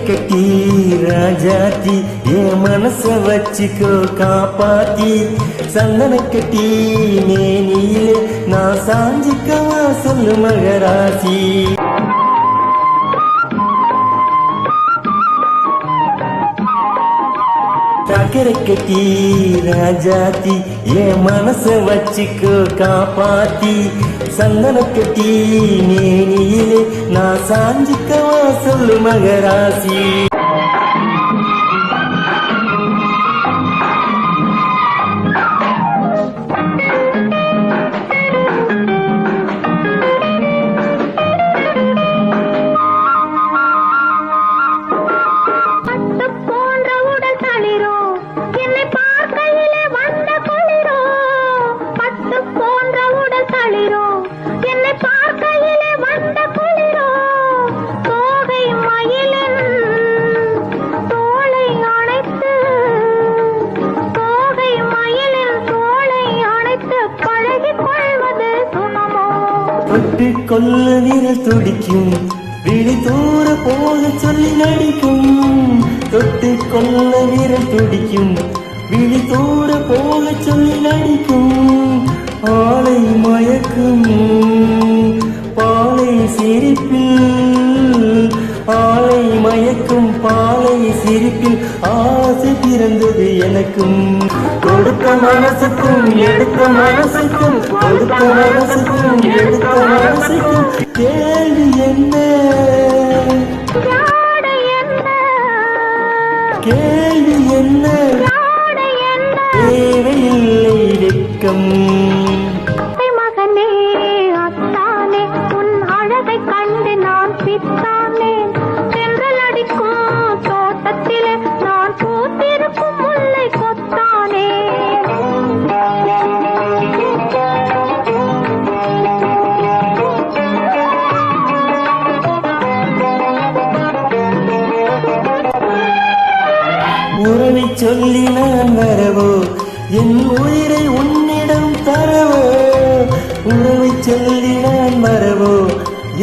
கட்டி ராஜாத்தி என் மனச வச்சுக்கோ காப்பாத்தி சந்தன கட்டி மேனியிலே நான் சாஞ்சிக்கவா சொல்லு மகராசி. சக்கரை கட்டி ராஜாத்தி என் மனச வச்சுக்கோ காப்பாத்தி சந்தன கட்டி மேனியிலே நான் சாஞ்சிக்கவா சொல்லு மகராசி. தொட்டு கொல்ல விரல் துடிக்கும் விழி தூர போக சொல்லி நடிக்கும். தொட்டு கொல்ல விரல் துடிக்கும் விழி தூர போக சொல்லி நடிக்கும். ஆளை மயக்கும் பாலை சிரிப்பில் ஆளை மயக்கும் பாலை சிரிப்பில் ஆசை பிறந்தது எனக்கும். கொடுத்த மனசுக்கும் எடுத்த மனசுக்கும் கொடுத்த மனசுக்கும் எடுத்த மனசுக்கும் கேள்வி என்ன கேள்வி என்ன தேவையில்லை வெட்கம். மகனே அத்தானே உன் அழகை கண்டு நான் பித்தானேன். சென்றல் அடிக்கும் தோட்டத்திலே நான் பூத்திருக்கும் முல்லை கொத்தானே. உறவை சொல்லி நான் வரவோ என் உயிரை உன்னிடம் தரவோ. உறவை சொல்லி நான் வரவோ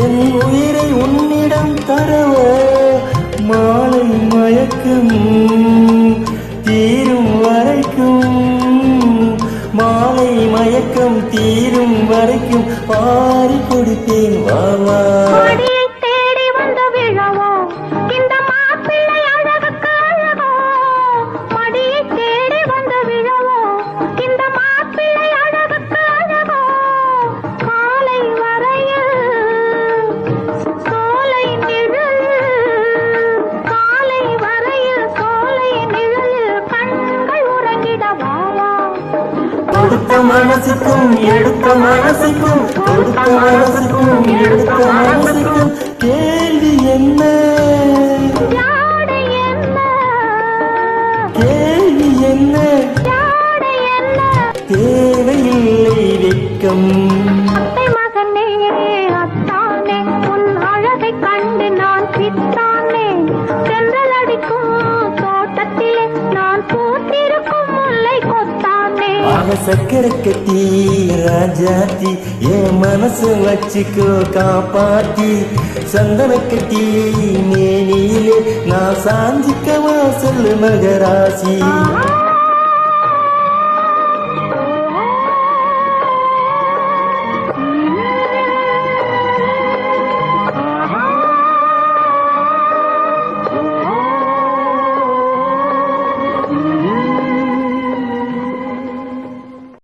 என் உயிரை உன்னிடம் தரவோ. மாலை மயக்கம் தீரும் வரைக்கும் மாலை மயக்கம் தீரும் வரைக்கும் பாரி கொடுத்தேன் வாவா. கொடுத்த மனசுக்கும் எடுத்த மனசுக்கும் கொடுத்த மனசுக்கும் எடுத்த மனசுக்கும் கேள்வி என்ன கேள்வி என்ன தேவையில்லை வெட்கம். மகனே அத்தானே உன் அழகை கண்டு நான் பித்தானே. சென்றல் அடிக்கும் தோட்டத்திலே நான் பூத்திருக்கும் முல்லை கொத்தானே. சக்கரை கட்டி ராஜாத்தி என் மனசு வச்சுக்கோ காப்பாத்தி சந்தன கட்டி மேனியிலே நான் சாஞ்சிக்கவா சொல்லு மகராசி.